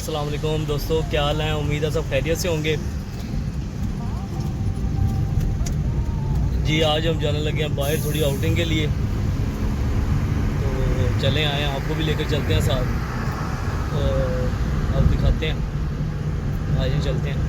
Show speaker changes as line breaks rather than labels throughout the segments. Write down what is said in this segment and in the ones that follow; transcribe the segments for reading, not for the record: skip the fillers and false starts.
अस्सलाम वालेकुम दोस्तों, क्या हाल है। उम्मीद है सब खैरियत से होंगे। जी आज हम जाने लगे हैं बाहर थोड़ी आउटिंग के लिए, तो चले आए हैं, आपको भी लेकर चलते हैं साथ। तो अब दिखाते हैं, आइए चलते हैं।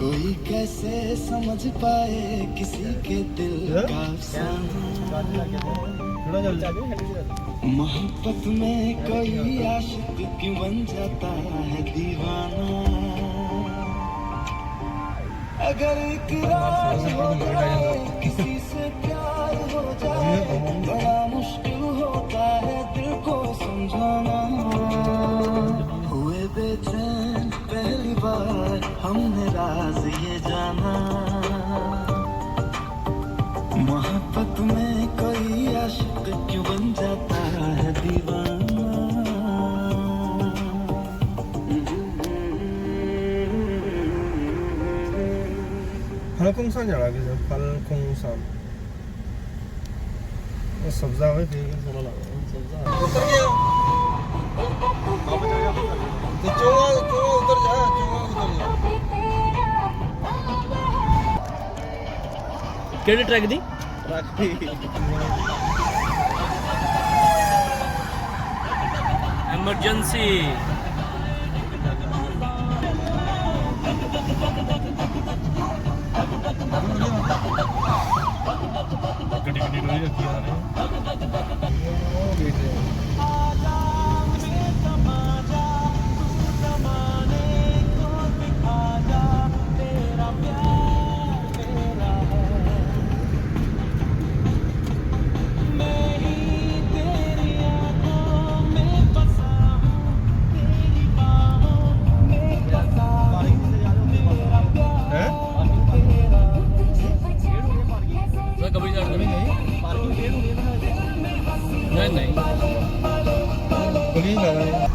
कोई कैसे समझ पाए किसी के दिल का अफसाना। मोहब्बत में कोई आशिक क्यों बन जाता है दीवाना। अगर इकरार हो जाए किसी से प्यार हो जाए बड़ा मुश्किल होता है दिल को समझाना। हुए बेचैन पहली बार हमने राज ये जाना। मोहब्बत में कोई आशिक क्यों बन जाता है दीवाना।
팔공산이라 그죠? 팔공산. सब्जा है फिर थोड़ा लगा सब्जा उतर गया। तो चोंगा चोंगा उतर जा, चोंगा उतर जा।
केड़े ट्रैक दी एमरजेंसी। कभी नहीं
पुलिस लगा है।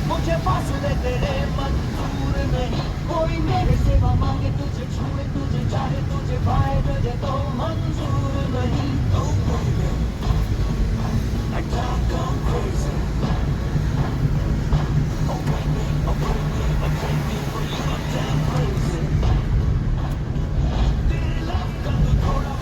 मुझे फासले तेरे मंजूर नहीं। कोई मेरे सेवा मांगे तुझे छुए तुझे चाहे तुझे पाए तुझे तो मंजूर नहीं। I can't go crazy. Oh baby, for you I'm damn crazy. तेरे love का तो थोड़ा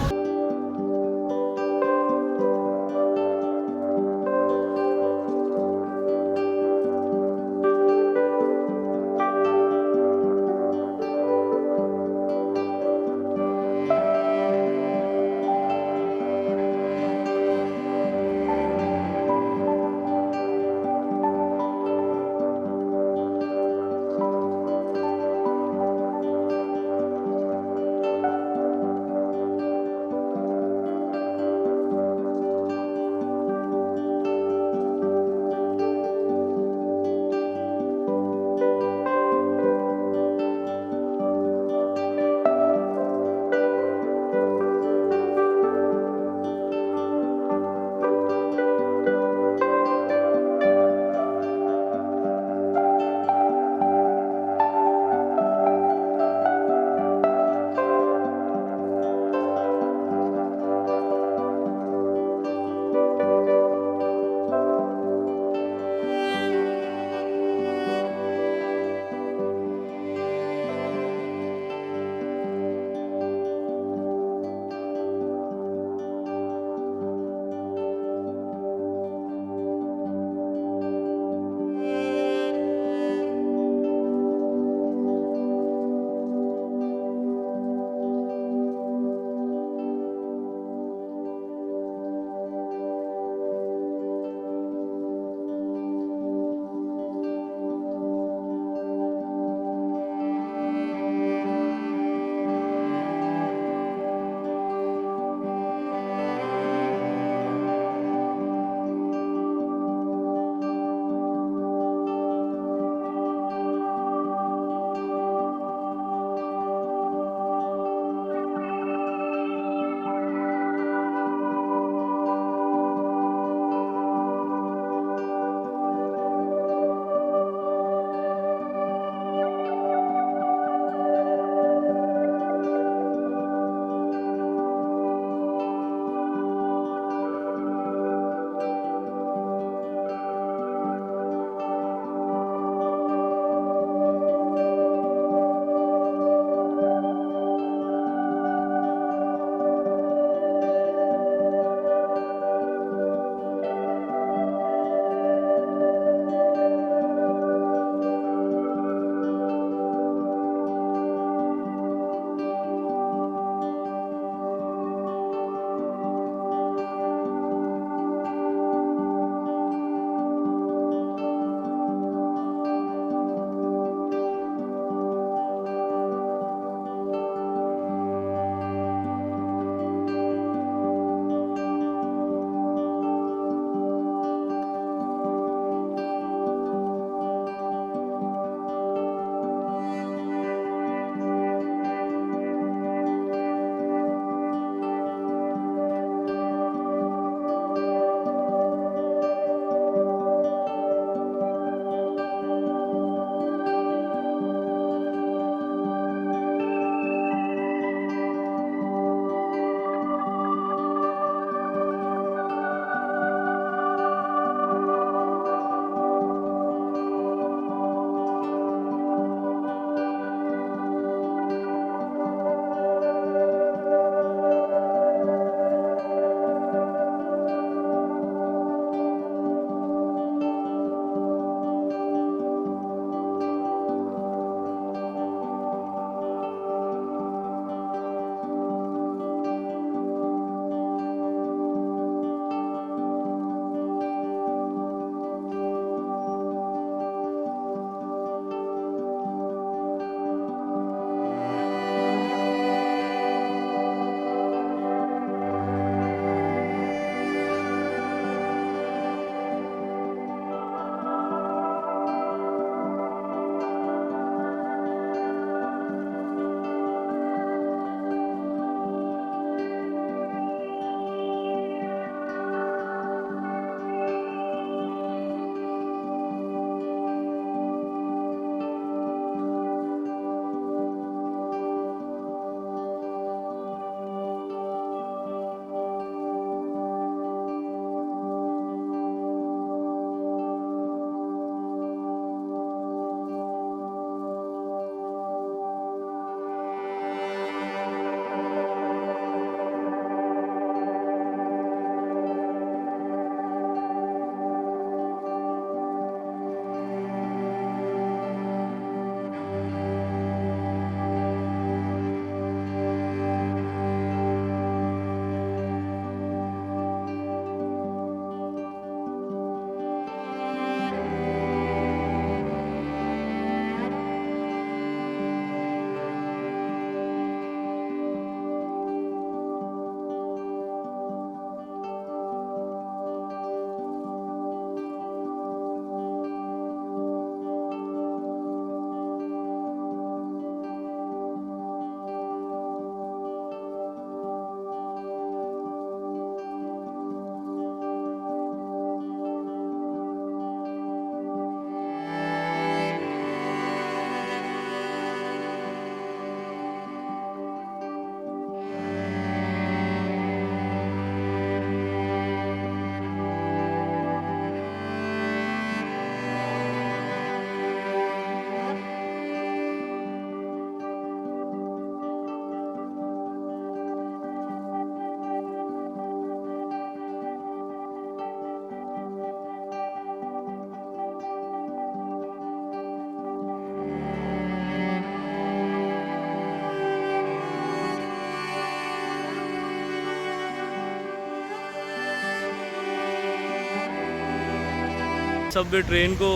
सबवे ट्रेन को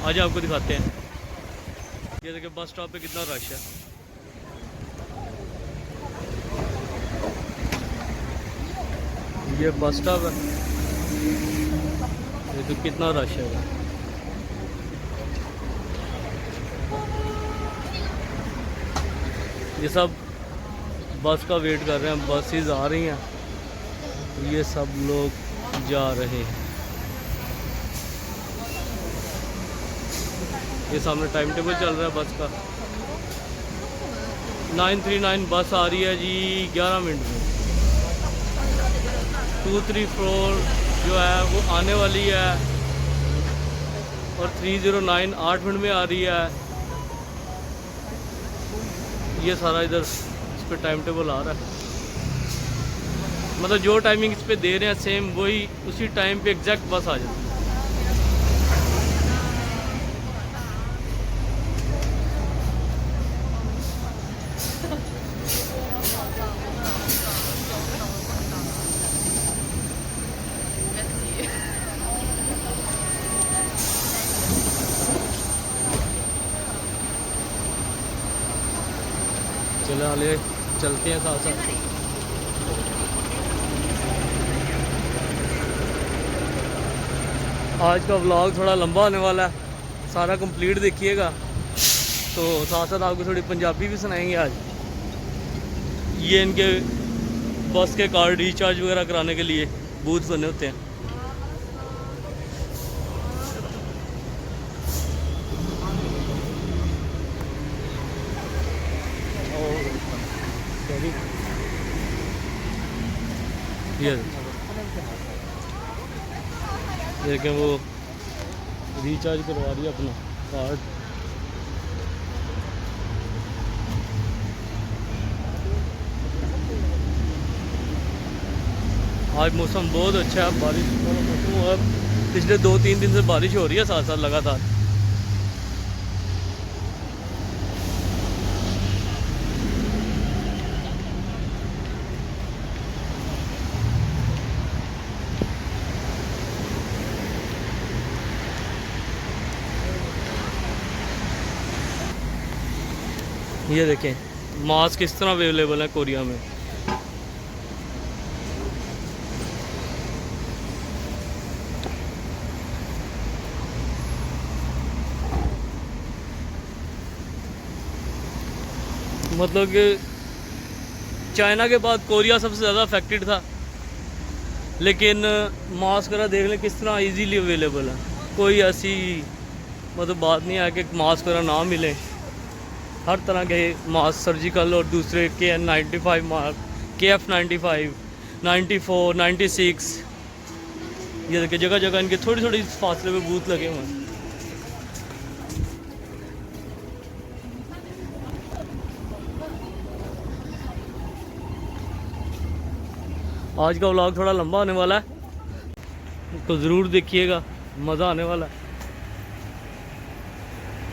आज आपको दिखाते हैं। ये देखिए बस स्टॉप पे कितना रश है। ये बस स्टॉप है, ये तो कितना रश है। ये सब बस का वेट कर रहे हैं, बसेस आ रही हैं, ये सब लोग जा रहे हैं। ये सामने टाइम टेबल चल रहा है बस का। 939 बस आ रही है जी 11 मिनट में। 234 जो है वो आने वाली है, और 309 8 मिनट में आ रही है। ये सारा इधर इस पे टाइम टेबल आ रहा है, मतलब जो टाइमिंग इस पे दे रहे हैं सेम वही उसी टाइम पे एग्जैक्ट बस आ जाती है। चलो आले चलते हैं साथ साथ। आज का व्लॉग थोड़ा लंबा होने वाला है, सारा कंप्लीट देखिएगा। तो साथ साथ आपको थोड़ी पंजाबी भी सुनाएंगे आज। ये इनके बस के कार्ड रिचार्ज वगैरह कराने के लिए बूथ बने होते हैं। ये देखें वो रिचार्ज करवा रही है अपना कार्ड। आज मौसम बहुत अच्छा है, बारिश वाला मौसम हुआ है। पिछले 2-3 दिन से बारिश हो रही है साथ साथ लगातार। ये देखें मास्क किस तरह अवेलेबल है कोरिया में। मतलब कि चाइना के बाद कोरिया सबसे ज़्यादा अफेक्टेड था, लेकिन मास्क वगैरह देख लें किस तरह इजीली अवेलेबल है। कोई ऐसी मतलब बात नहीं है कि मास्क वगैरह ना मिले। हर तरह के मास्क सर्जिकल और दूसरे KN95 मास्क, KF95, 94, 96, ये देखिए जगह जगह इनके थोड़ी थोड़ी फासले पे बूथ लगे हुए हैं। आज का व्लॉग थोड़ा लंबा होने वाला है, तो ज़रूर देखिएगा, मज़ा आने वाला है।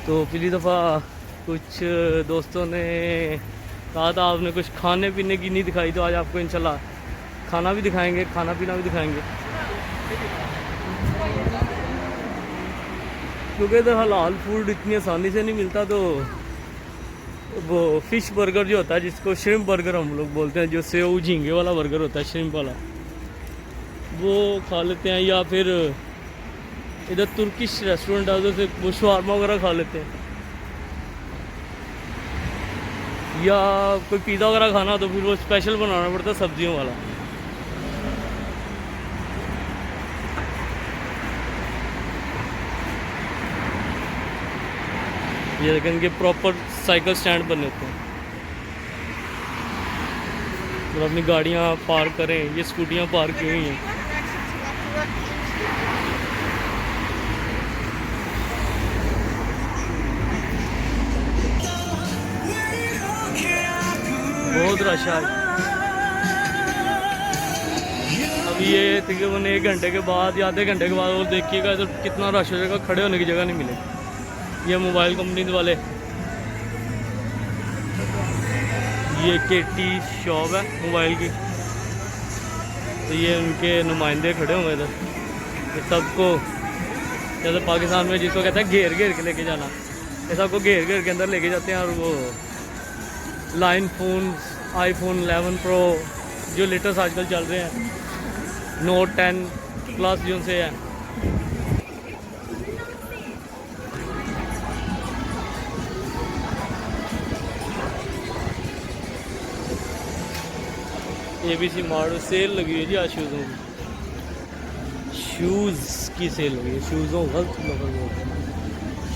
तो पिछली दफ़ा कुछ दोस्तों ने कहा था आपने कुछ खाने पीने की नहीं दिखाई, तो आज आपको इंशाल्लाह खाना भी दिखाएंगे, खाना पीना भी दिखाएंगे। क्योंकि इधर हलाल फूड इतनी आसानी से नहीं मिलता, तो वो फ़िश बर्गर जो होता है, जिसको श्रिम्प बर्गर हम लोग बोलते हैं, जो सेव झींगे वाला बर्गर होता है श्रिम्प वाला, वो खा लेते हैं। या फिर इधर तुर्किश रेस्टोरेंट है, उधर से वो शवारमा वगैरह खा लेते हैं। या कोई पिज़्ज़ा वगैरह खाना तो फिर वो स्पेशल बनाना पड़ता है सब्जियों वाला। ये देखें इनके प्रॉपर साइकिल स्टैंड बने होते हैं, और अपनी गाड़ियाँ पार्क करें। ये स्कूटियाँ पार्क की हुई हैं। बहुत रश है। अभी ये तकरीबन 1 घंटे के बाद या आधे घंटे के बाद और देखिएगा तो कितना रश हो जाएगा, खड़े होने की जगह नहीं मिलेगी। ये मोबाइल कंपनी वाले, ये KT शॉप है मोबाइल की, तो ये उनके नुमाइंदे खड़े हुए इधर। सबको जैसे पाकिस्तान में जिसको कहते हैं घेर घेर के लेके जाना, ऐसा को घेर घेर के अंदर लेके जाते हैं। और वो लाइन फ़ोन, आईफोन 11 प्रो जो लेटेस्ट आजकल चल रहे हैं, नोट 10 प्लस जो से है, ABC मॉडल सेल लगी है जी आज शूज़ों की, शूज़ की सेल लगी है, शूज़ों गलत लफज़ बोलते हैं,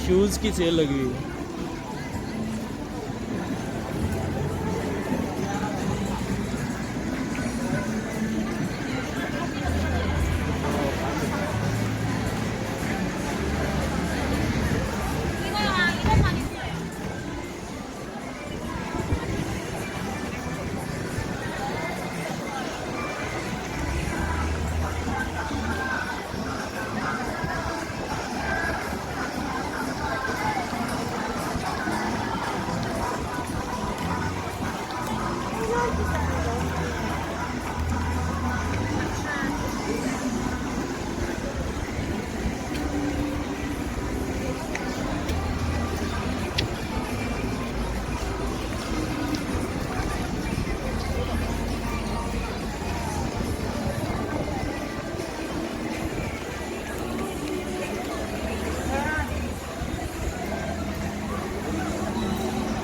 शूज़ की सेल लगी हुई है।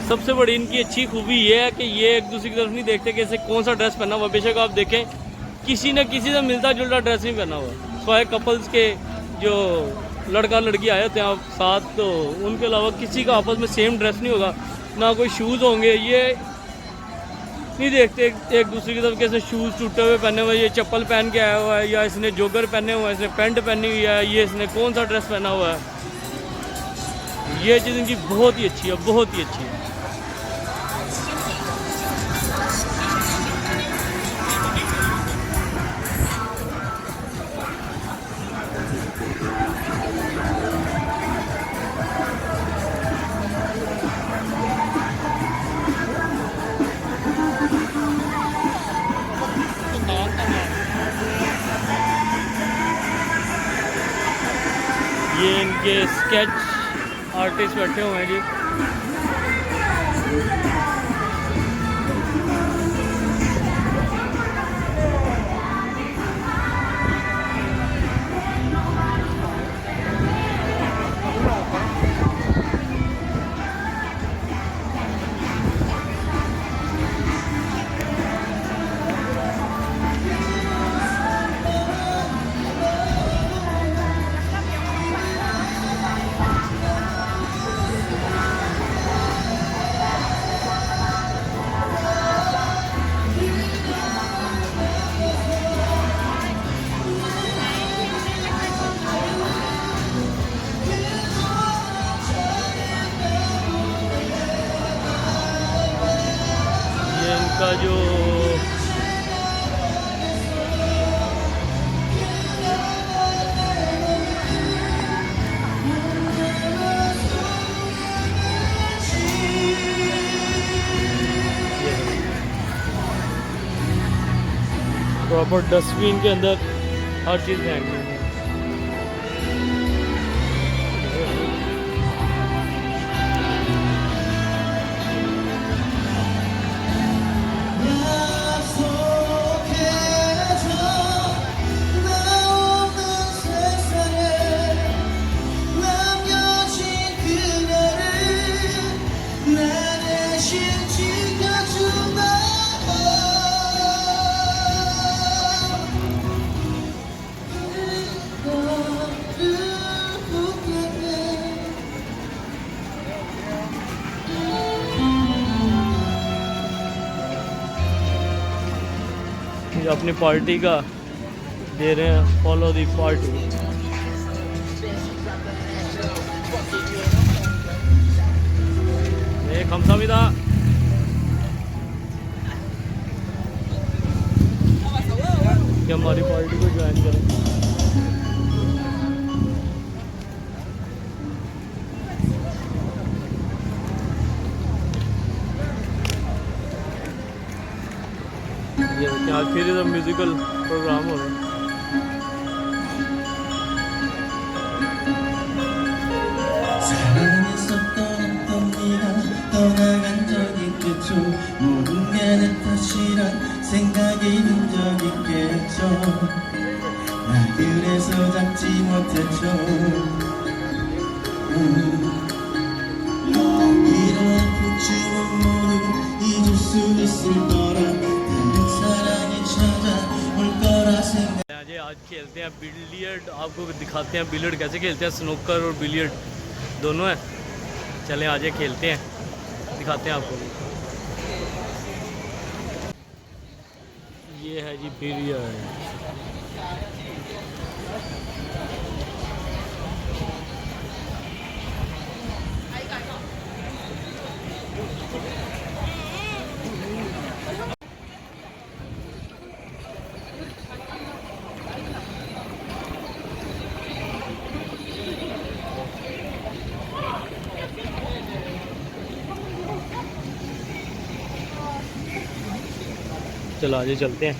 सबसे बड़ी इनकी अच्छी खूबी ये है कि ये एक दूसरे की तरफ नहीं देखते कि इसे कौन सा ड्रेस पहना हुआ। बेशक आप देखें किसी न किसी से मिलता जुलता ड्रेस नहीं पहना हुआ, स्वाय कपल्स के जो लड़का लड़की आए होते हैं आप साथ, तो उनके अलावा किसी का आपस में सेम ड्रेस नहीं होगा, ना कोई शूज़ होंगे। ये नहीं देखते एक दूसरे की तरफ कि इसने शूज़ टूटे हुए पहने हुए, ये चप्पल पहन के आया हुआ है, या इसने जोगर पहने हुआ है, इसने पैंट पहनी हुई है, ये इसने कौन सा ड्रेस पहना हुआ है। ये चीज़ इनकी बहुत ही अच्छी है, बहुत ही अच्छी है। ये इनके स्केच आर्टिस्ट बैठे हुए हैं जी। का जो प्रॉपर डस्टबिन के अंदर हर चीज़ फेंकनी है। अपनी पार्टी का दे रहे हैं, फॉलो दी पार्टी। एक हमसा भी था कि हमारी पार्टी को ज्वाइन करें। आज फिर इधर म्यूजिकल प्रोग्राम हो रहा है।
이런 끝쯤은 모두 잊을 수 있을 거라 다른 사랑이 찾아올 거라 생각
आज आज खेलते हैं बिलियर्ड, आपको दिखाते हैं बिलियर्ड कैसे खेलते हैं, स्नूकर और बिलियर्ड दोनों है। चलें आज खेलते हैं, दिखाते हैं आपको। ये है जी बिलियर्ड। चलो आगे चलते हैं।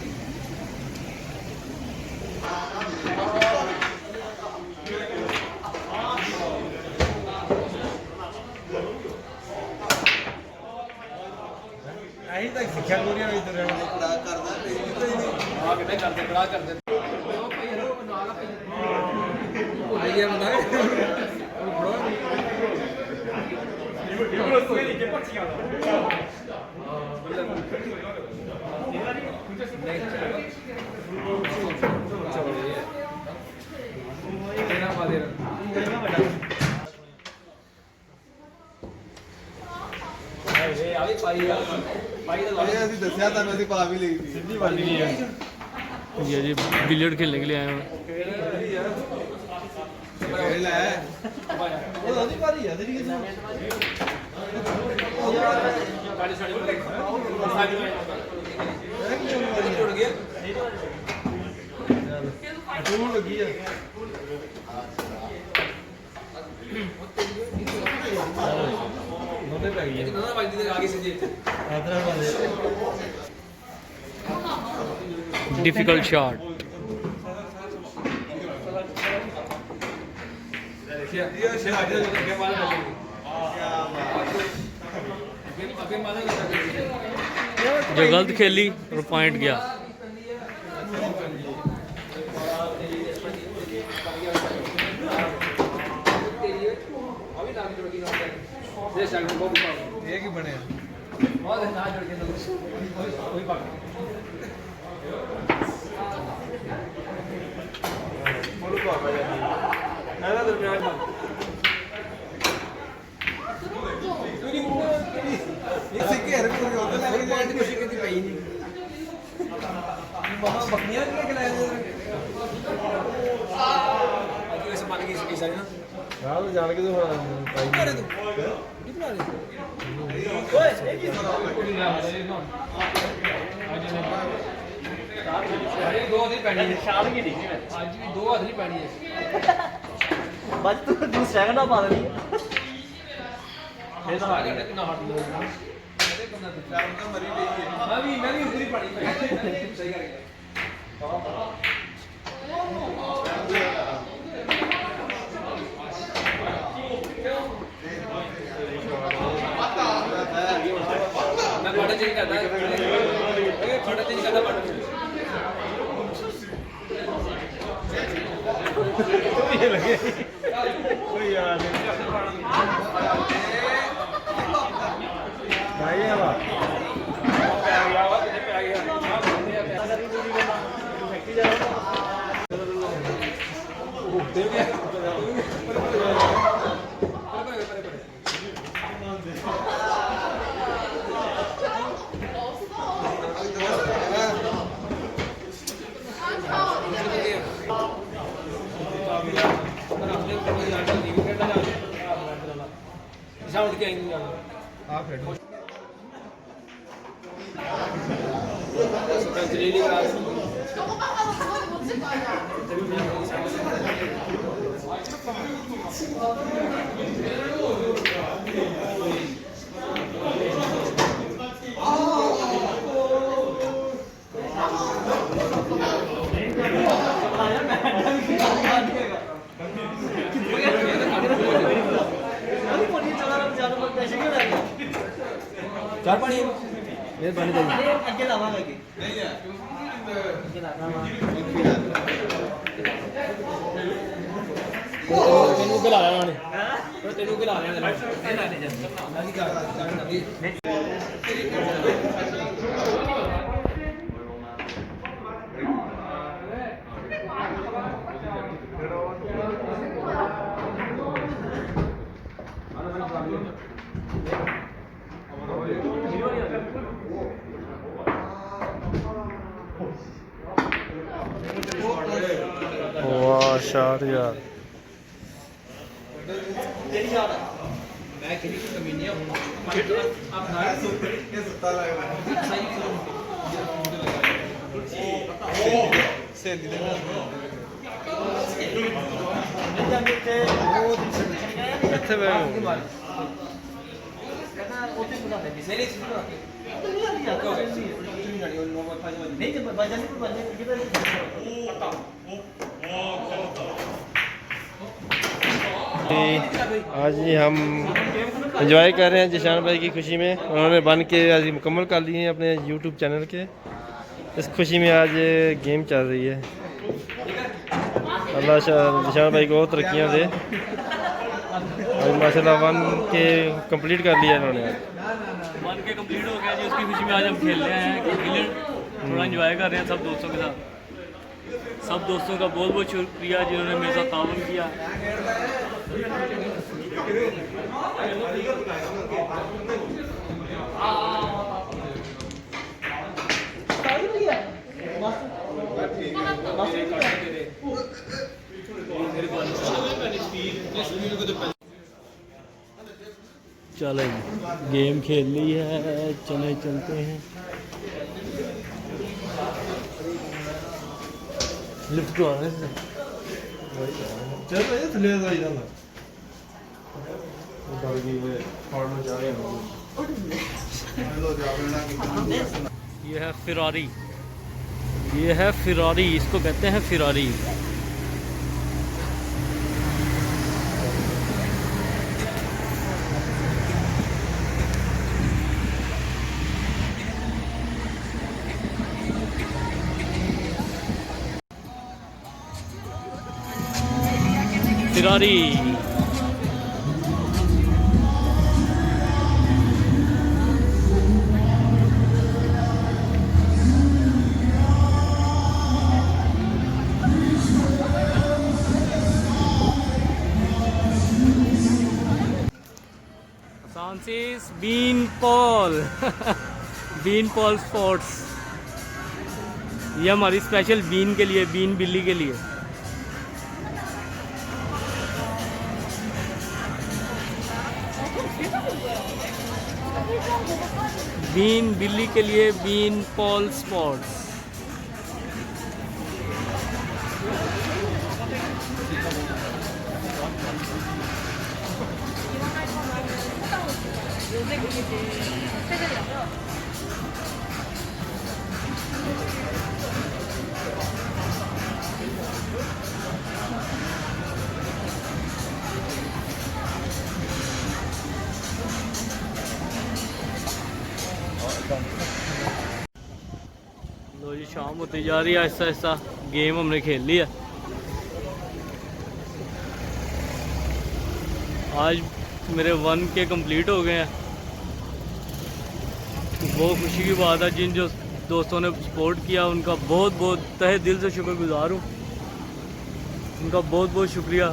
ਆਹੀ ਤਾਂ ਸਿੱਖਿਆ ਕੋਰੀਆ ਵਿੱਚ ਰਹਿਣਾ ਬੜਾ ਕਰਦਾ ਨਹੀਂ ਕਿਤੇ ਨਹੀਂ ਆ ਕਿਤੇ ਕਰਦੇ ਬੜਾ ਕਰਦੇ ਆਈ ਹੈ ਬੰਦਾ ਉਹ ਬੜਾ ਇਹ ਰਸਤੇ ਦੀ ਕੇ ਪੱਛੀਆਂ ਅਸੀਂ ਦੱਸਿਆ ਤੁਹਾਨੂੰ ਅਸੀਂ ਪਾ ਵੀ ਲਈ ਸੀ ਸਿੱਧੀ ਵਾਲੀ ਨਹੀਂ ਹੈ
ये जी बिलियर्ड खेलने के लिए आए हैं।
ਖੇਲ ਹੈ ਉਹ ਉਹਦੀ ਪਾਰੀ ਆ ਤੇਰੀ ਕਿਸੇ ਪਾਰੀ ਸਾਡੀ ਜੁੜ ਗਿਆ ਤੂੰ ਲੱਗੀ ਆ ਉਹਦੇ ਪੈ ਗਈ ਨਾ ਵੱਜਦੀ ਤੇ ਆ ਗਈ ਸਿੱਧੀ ਆਦਰਾ ਵਾਲੇ
डिफिकल्ट शॉट।
ये शहर के बाद
जो गलत खेली और पॉइंट गया।
ये की बने बहुत ना जोड़ के वही पकड़ बोलो तो आ जाती है ना दरमियान में ये सिक्के हर कोई होता है लेकिन पॉइंट कोशिश करती पई नहीं वहां बकरियां के खिलाए थे आज वैसे मान के इसकी सारी ना यार जान के तो पाई अरे तू कितना रे ओए एक ही अरे दो दिन पैनी है शाम की नहीं आज भी दो हाथ नहीं पैनी है
बस तू दूसरा का ना पा रही
ये तो आगे कितना हाथ लो अरे कम ना शाम का मरी नहीं है मैं भी उतरी पड़ी सही कर गया मैं बड़ा चेंज करता है छोटा चेंज करता बड़ा ये लगे कोई यार भाई है वाह पे आ गया वाह पे आ गया फैक्ट्री जा रहा हूं दे गया साउंड क्या इन आप रेड कंट्रीली क्लास चार पानी मेरे पानी दे
अगे लावांगे अगे
नहीं है
अगे लाना
ਤੈਨੂੰ ਕਿ ਲਾ ਲਿਆ ਉਹਨਾਂ ਨੇ ਤੈਨੂੰ ਕਿ ਲਾ ਲਿਆ ਇਹਨਾਂ ਨੇ
वाह शाट यार
ਮੈਂ ਕਿਹੜੀ ਕਮੀ ਨਹੀਂ ਆਪਣਾ ਸੁੱਤਾ ਲੱਗਦਾ ਸਹੇਲੀ ਦੇ
ਇੱਥੇ ਬੈਠ आज जी हम एंजॉय कर रहे हैं जिशान भाई की खुशी में। उन्होंने बन के आज मुकम्मल कर लिए हैं अपने यूट्यूब चैनल के। इस खुशी में आज गेम चल रही है। अल्लाह जिशान भाई को तरक्कियाँ दे। आज माशाल्लाह 1 के कंप्लीट कर लिया इन्होंने। आज
1 के कंप्लीट हो गया जी, उसकी खुशी में आज हम खेल रहे हैं क्रिकेट, थोड़ा एंजॉय कर रहे हैं सब दोस्तों के साथ। सब दोस्तों का बहुत बहुत शुक्रिया जिन्होंने मेरे साथ ताउन किया। चले गेम खेल ली है, चले चलते हैं। लिफ्ट तो आ रहे हैं।
चल भाई थले जा इधर डर गई है फाड़ना चाह रहे हैं।
ये है फिरारी, ये है फिरारी, इसको कहते हैं Ferrari. Ferrari Francis Bean Paul Bean Paul sports, ये हमारी स्पेशल बीन के लिए, बीन बिल्ली के लिए। बीन बिल्ली के लिए बीन पॉल स्पोर्ट्स। लो जी शाम होती जा रही है, आहिस्ता आहिस्ता गेम हमने खेल लिया। आज मेरे 1 के कंप्लीट हो गए हैं। बहुत खुशी की बात है। जिन जो दोस्तों ने सपोर्ट किया उनका बहुत बहुत तहे दिल से शुक्रगुजार हूँ। उनका बहुत बहुत शुक्रिया।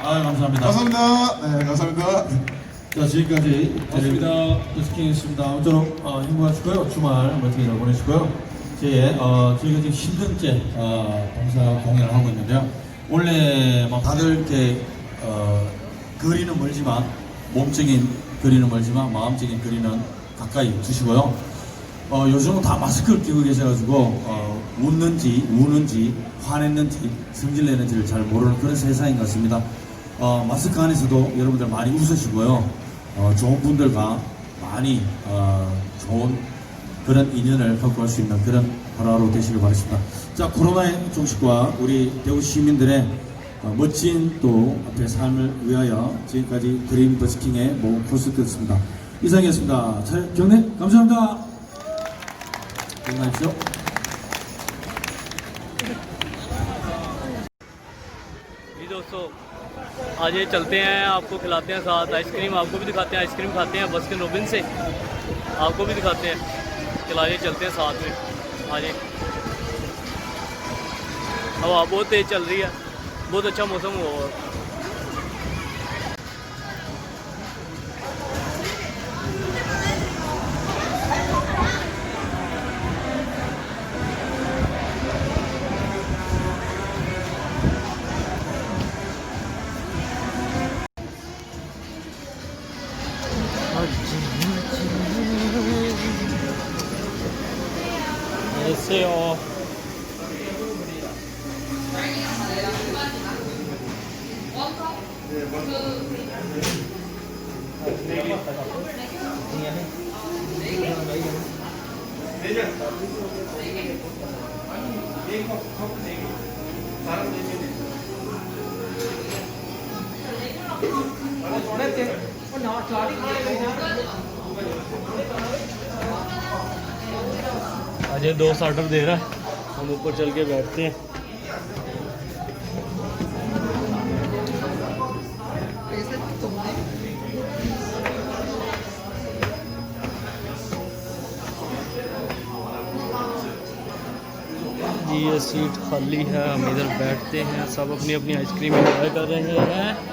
아, 감사합니다.
감사합니다. 네, 감사합니다.
자, 지금까지 고맙습니다. 스킹이었습니다. 아무쪼록 행복하시고요. 주말 멋지게 보내시고요. 저희가 지금 힘든째 봉사 공연을 하고 있는데요. 원래 막 다들 이렇게 거리는 멀지만 몸적인 거리는 멀지만 마음적인 거리는 가까이 두시고요. 요즘은 다 마스크를 끼고 계셔가지고 웃는지 우는지 화냈는지 성질내는지를 잘 모르는 그런 세상인 것 같습니다. 마스크 안에서도 여러분들 많이 웃으시고요. 좋은 분들과 많이 좋은 그런 인연을 갖고 갈 수 있는 그런 하루하루 되시길 바라겠습니다. 자, 코로나의 종식과 우리 대구 시민들의 멋진 또 앞의 삶을 위하여 지금까지 드림 버스킹의 모금 콘서트였습니다. 이상이었습니다. 경례 감사합니다. 건강하십시오.
जी दोस्तों आज ये चलते हैं, आपको खिलाते हैं साथ आइसक्रीम, आपको भी दिखाते हैं आइसक्रीम खाते हैं बस्किन रॉबिन्स से, आपको भी दिखाते हैं। चलाइए चलते हैं साथ में आज। हवा बहुत तेज़ चल रही है, बहुत अच्छा मौसम हुआ। 안녕하세요. अजय दोस्त ऑर्डर दे रहा है, हम ऊपर चल के बैठते हैं। जी ये सीट खाली है, हम इधर बैठते हैं, सब अपनी अपनी आइसक्रीम एंजॉय कर रहे हैं।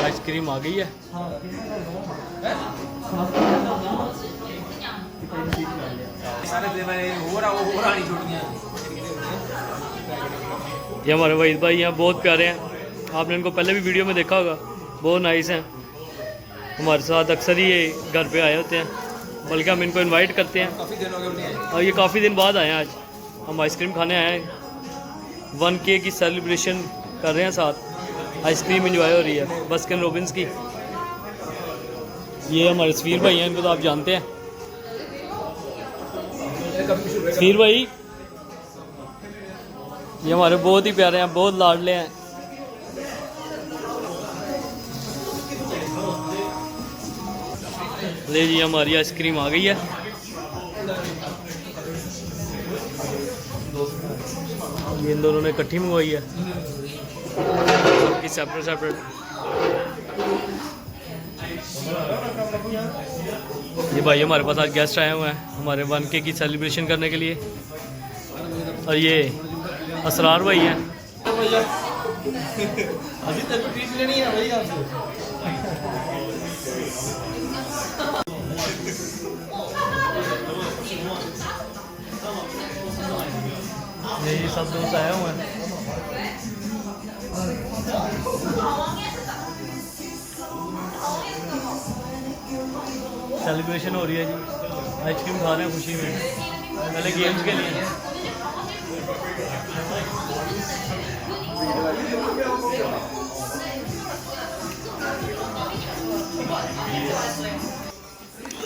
आइसक्रीम आ गई है। ये हमारे वहीद भाई हैं, बहुत प्यारे हैं, आपने इनको पहले भी वीडियो में देखा होगा, बहुत नाइस हैं। हमारे साथ अक्सर ही ये घर पे आए होते हैं, बल्कि हम इनको इनवाइट करते हैं और ये काफ़ी दिन बाद आए हैं। आज हम आइसक्रीम खाने आए हैं, 1K की सेलिब्रेशन कर रहे हैं, साथ आइसक्रीम एंजॉय हो रही है बस्किन रॉबिन्स की। ये हमारे सफीर भाई हैं, इनको तो आप जानते हैं। सफीर भाई ये हमारे बहुत ही प्यारे हैं, बहुत लाडले हैं। ले जी हमारी आइसक्रीम आ गई है। ये इन दोनों ने इकट्ठी मंगवाई है, सबकी सेपरेट सेपरेट। ये भाई हमारे पास आज गेस्ट आए हुए हैं हमारे 1K की सेलिब्रेशन करने के लिए, और ये असरार भाई हैं।
अभी तक ट्रीट लेनी है भाई आपसे।
ये सब दोस्त आए हुए हैं। सेलिब्रेशन हो रही है जी, आइसक्रीम खा रहे हैं खुशी में, पहले गेम्स के लिए।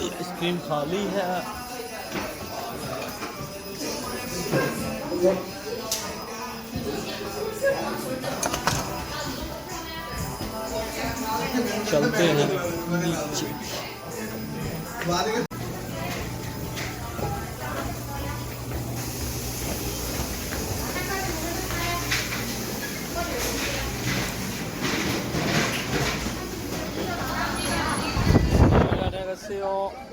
आइसक्रीम खाली है। चलते हैं नीचे। 안녕하세요.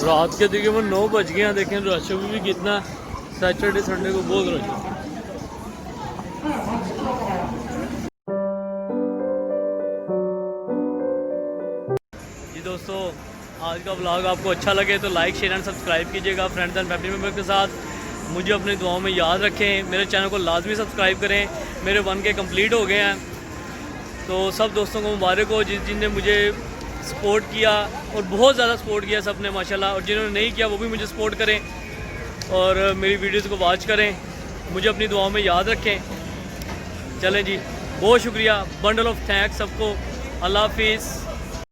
रात के तकरीबन 9 बज गए हैं। देखें रश भी कितना, सैटरडे संडे को बहुत रश है। जी दोस्तों, आज का व्लॉग आपको अच्छा लगे तो लाइक शेयर एंड सब्सक्राइब कीजिएगा। फ्रेंड्स एंड फैमिली मेम्बर के साथ मुझे अपनी दुआओं में याद रखें। मेरे चैनल को लाजमी सब्सक्राइब करें। मेरे 1K कंप्लीट हो गए हैं, तो सब दोस्तों को मुबारक हो जिनने मुझे सपोर्ट किया और बहुत ज़्यादा सपोर्ट किया सब ने माशाल्लाह। और जिन्होंने नहीं किया वो भी मुझे सपोर्ट करें और मेरी वीडियोस को वॉच करें, मुझे अपनी दुआओं में याद रखें। चलें जी, बहुत शुक्रिया, बंडल ऑफ थैंक्स सबको। अल्लाह हाफिज़।